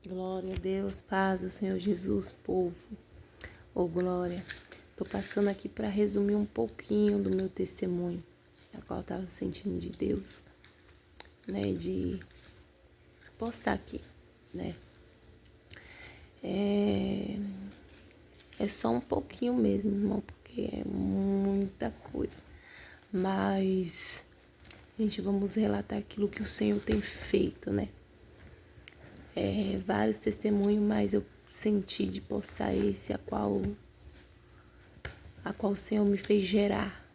Glória a Deus, paz do Senhor Jesus, povo. Ô, glória. Tô passando aqui para resumir um pouquinho do meu testemunho, a qual eu tava sentindo de Deus, né, de postar aqui, né. É só um pouquinho mesmo, irmão, porque é muita coisa. Mas, gente, vamos relatar aquilo que o Senhor tem feito, né. Vários testemunhos, mas eu senti de postar esse, a qual o Senhor me fez gerar,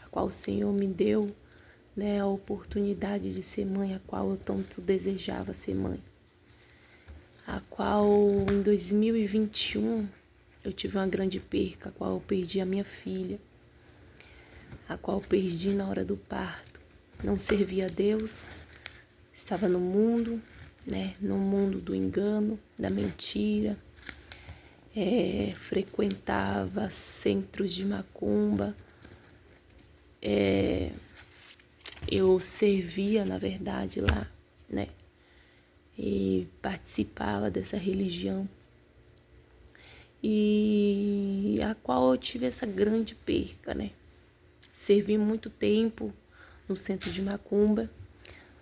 a qual o Senhor me deu, né, a oportunidade de ser mãe, a qual eu tanto desejava ser mãe. A qual em 2021 eu tive uma grande perca, a qual eu perdi a minha filha, a qual eu perdi na hora do parto. Não servia a Deus, estava no mundo, né, no mundo do engano, da mentira. Frequentava centros de macumba. Eu servia, na verdade, lá, né? E participava dessa religião. E a qual eu tive essa grande perca, né? Servi muito tempo no centro de macumba,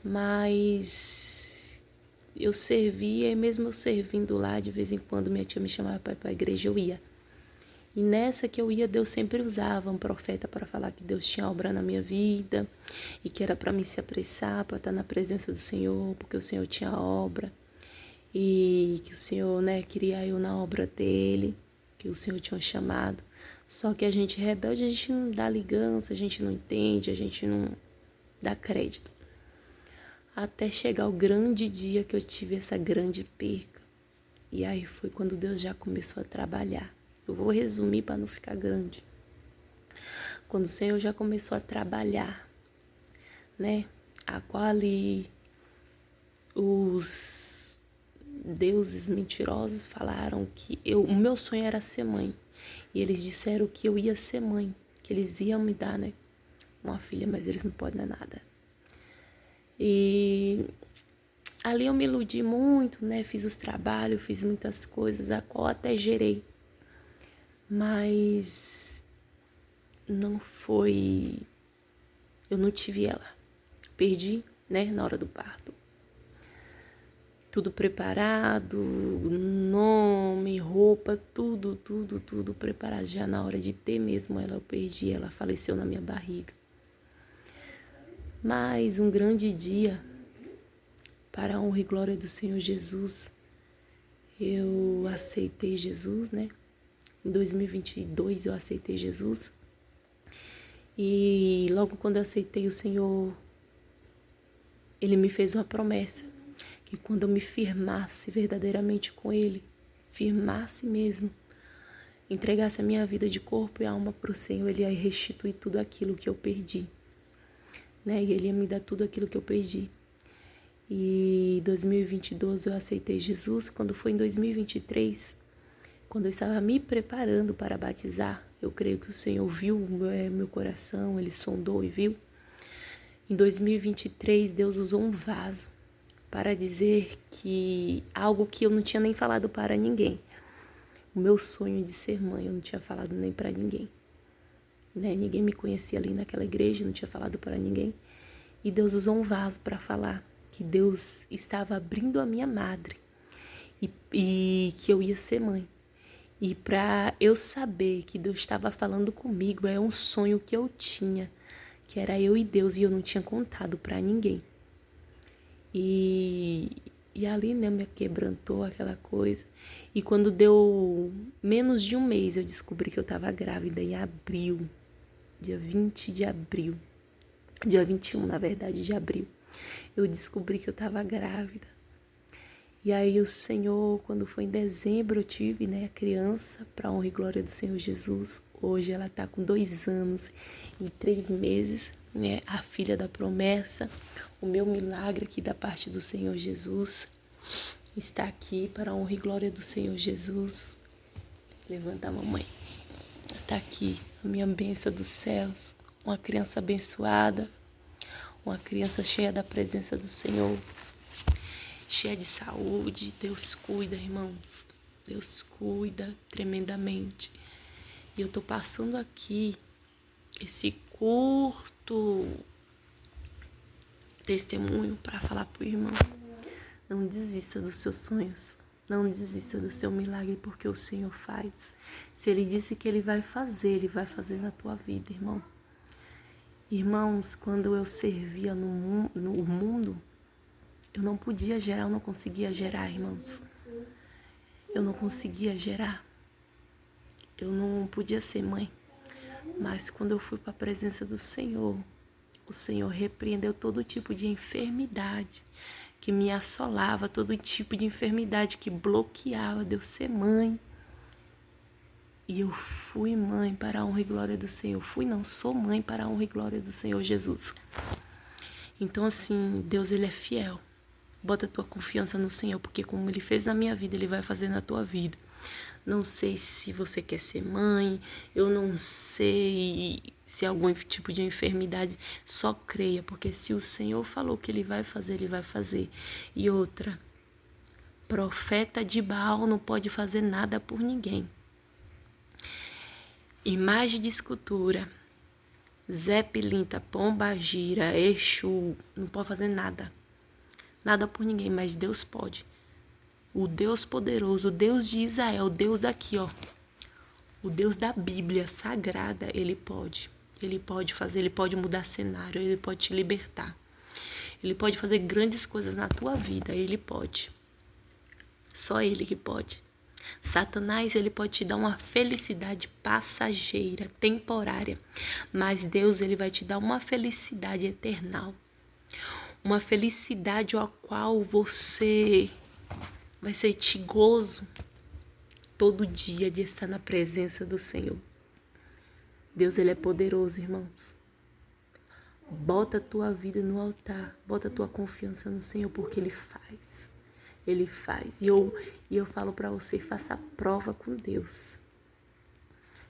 mas eu servia e mesmo eu servindo lá, de vez em quando minha tia me chamava para ir para a igreja, eu ia. E nessa que eu ia, Deus sempre usava um profeta para falar que Deus tinha obra na minha vida e que era para mim se apressar, para estar na presença do Senhor, porque o Senhor tinha obra e que o Senhor, né, queria eu na obra dele, que o Senhor tinha chamado. Só que a gente rebelde, a gente não dá ligança, a gente não entende, a gente não dá crédito. Até chegar o grande dia que eu tive essa grande perca. E aí foi quando Deus já começou a trabalhar. Eu vou resumir para não ficar grande. Quando o Senhor já começou a trabalhar, né? A qual ali os deuses mentirosos falaram que o meu sonho era ser mãe. E eles disseram que eu ia ser mãe, que eles iam me dar, né, uma filha, mas eles não podem dar nada. E ali eu me iludi muito, né? Fiz os trabalhos, fiz muitas coisas, a qual até gerei. Mas não foi... Eu não tive ela. Perdi, né, na hora do parto. Tudo preparado, nome, roupa, tudo preparado. Já na hora de ter mesmo ela, eu perdi. Ela faleceu na minha barriga. Mas um grande dia, para a honra e glória do Senhor Jesus, eu aceitei Jesus, né? Em 2022 eu aceitei Jesus. E logo quando eu aceitei o Senhor, Ele me fez uma promessa, que quando eu me firmasse verdadeiramente com Ele, firmasse mesmo, entregasse a minha vida de corpo e alma para o Senhor, Ele ia restituir tudo aquilo que eu perdi, né? E Ele ia me dar tudo aquilo que eu perdi. E em 2022 eu aceitei Jesus. Quando foi em 2023, quando eu estava me preparando para batizar, eu creio que o Senhor viu meu coração, Ele sondou e viu. Em 2023, Deus usou um vaso para dizer que algo que eu não tinha nem falado para ninguém. O meu sonho de ser mãe, eu não tinha falado nem para ninguém, né? Ninguém me conhecia ali naquela igreja, não tinha falado para ninguém. E Deus usou um vaso para falar que Deus estava abrindo a minha madre e que eu ia ser mãe. E para eu saber que Deus estava falando comigo, é um sonho que eu tinha, que era eu e Deus, e eu não tinha contado para ninguém. E ali, né, me quebrantou aquela coisa. E quando deu menos de um mês, eu descobri que eu estava grávida em abril, dia 20 de abril. Dia 21, na verdade, de abril. Eu descobri que eu estava grávida. E aí o Senhor, quando foi em dezembro, eu tive, né, a criança, para a honra e glória do Senhor Jesus. Hoje ela está com 2 anos e 3 meses, né, a filha da promessa. O meu milagre aqui da parte do Senhor Jesus está aqui para a honra e glória do Senhor Jesus. Levanta a mamãe. Está aqui a minha bênção dos céus. Uma criança abençoada, uma criança cheia da presença do Senhor, cheia de saúde. Deus cuida, irmãos. Deus cuida tremendamente. E eu tô passando aqui esse curto testemunho para falar pro irmão: não desista dos seus sonhos. Não desista do seu milagre, porque o Senhor faz. Se Ele disse que Ele vai fazer na tua vida, irmão. Irmãos, quando eu servia no mundo, eu não podia gerar, eu não conseguia gerar, irmãos. Eu não conseguia gerar. Eu não podia ser mãe. Mas quando eu fui para a presença do Senhor, o Senhor repreendeu todo tipo de enfermidade que me assolava, todo tipo de enfermidade que bloqueava de eu ser mãe. E eu fui mãe para a honra e glória do Senhor. Sou mãe para a honra e glória do Senhor Jesus. Então assim, Deus, Ele é fiel. Bota a tua confiança no Senhor, porque como Ele fez na minha vida, Ele vai fazer na tua vida. Não sei se você quer ser mãe, eu não sei se algum tipo de enfermidade, só creia, porque se o Senhor falou que Ele vai fazer, Ele vai fazer. E outra, profeta de Baal não pode fazer nada por ninguém. Imagem de escultura, Zé Pilintra, Pombagira, Exu, não pode fazer nada. Nada por ninguém, mas Deus pode. O Deus poderoso, o Deus de Israel, o Deus daqui, ó. O Deus da Bíblia sagrada, Ele pode. Ele pode fazer, Ele pode mudar cenário, Ele pode te libertar. Ele pode fazer grandes coisas na tua vida, Ele pode. Só Ele que pode. Satanás, ele pode te dar uma felicidade passageira, temporária. Mas Deus, Ele vai te dar uma felicidade eternal. Uma felicidade a qual você vai sentir gozo todo dia de estar na presença do Senhor. Deus, Ele é poderoso, irmãos. Bota a tua vida no altar, bota a tua confiança no Senhor, porque Ele faz. Ele faz. E eu falo para você, faça prova com Deus.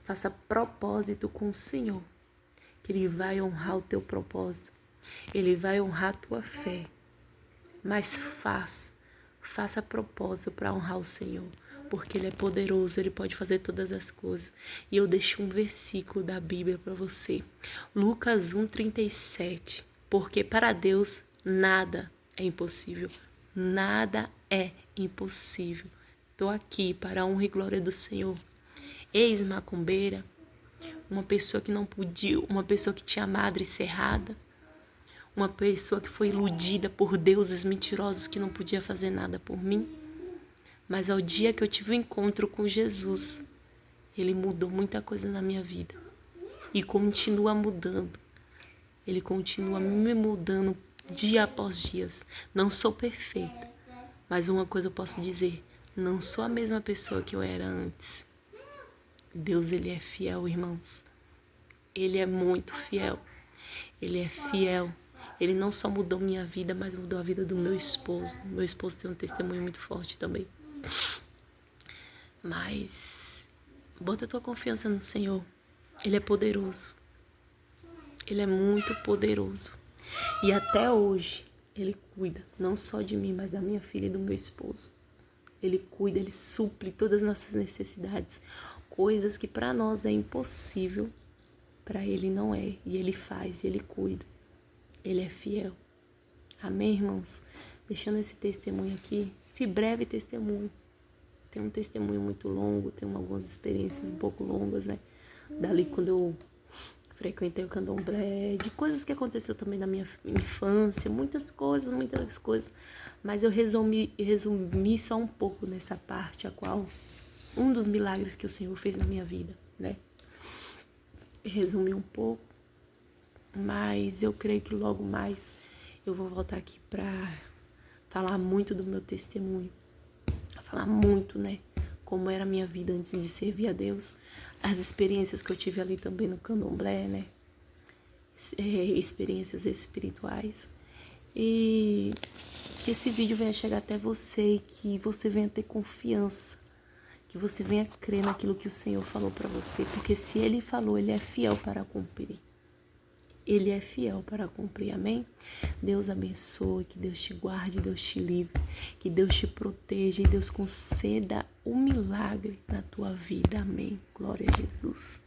Faça propósito com o Senhor, que Ele vai honrar o teu propósito. Ele vai honrar a tua fé. Mas faça propósito para honrar o Senhor, porque Ele é poderoso, Ele pode fazer todas as coisas. E eu deixo um versículo da Bíblia para você. Lucas 1:37. Porque para Deus nada é impossível. Nada é impossível. Estou aqui para a honra e glória do Senhor. Ex-macumbeira, uma pessoa que não podia, uma pessoa que tinha a madre cerrada, uma pessoa que foi iludida por deuses mentirosos que não podia fazer nada por mim. Mas ao dia que eu tive um encontro com Jesus, Ele mudou muita coisa na minha vida. E continua mudando. Ele continua me mudando dia após dia. Não sou perfeita, mas uma coisa eu posso dizer, não sou a mesma pessoa que eu era antes. Deus, Ele é fiel, irmãos. Ele é muito fiel. Ele é fiel. Ele não só mudou minha vida, mas mudou a vida do meu esposo. Meu esposo tem um testemunho muito forte também. Mas bota a tua confiança no Senhor. Ele é poderoso. Ele é muito poderoso. E até hoje, Ele cuida não só de mim, mas da minha filha e do meu esposo. Ele cuida, Ele supre todas as nossas necessidades. Coisas que para nós é impossível, para Ele não é. E Ele faz, Ele cuida. Ele é fiel. Amém, irmãos? Deixando esse testemunho aqui, esse breve testemunho. Tem um testemunho muito longo, tem algumas experiências um pouco longas, né? Dali quando eu frequentei o candomblé, de coisas que aconteceu também na minha infância, muitas coisas. Mas eu resumi só um pouco nessa parte, a qual um dos milagres que o Senhor fez na minha vida, né? Resumi um pouco, mas eu creio que logo mais eu vou voltar aqui para falar muito do meu testemunho, falar muito, né? Como era a minha vida antes de servir a Deus, as experiências que eu tive ali também no candomblé, né? Experiências espirituais. E que esse vídeo venha chegar até você e que você venha ter confiança, que você venha crer naquilo que o Senhor falou para você, porque se Ele falou, Ele é fiel para cumprir. Ele é fiel para cumprir, amém? Deus abençoe, que Deus te guarde, Deus te livre, que Deus te proteja e Deus conceda um milagre na tua vida, amém? Glória a Jesus.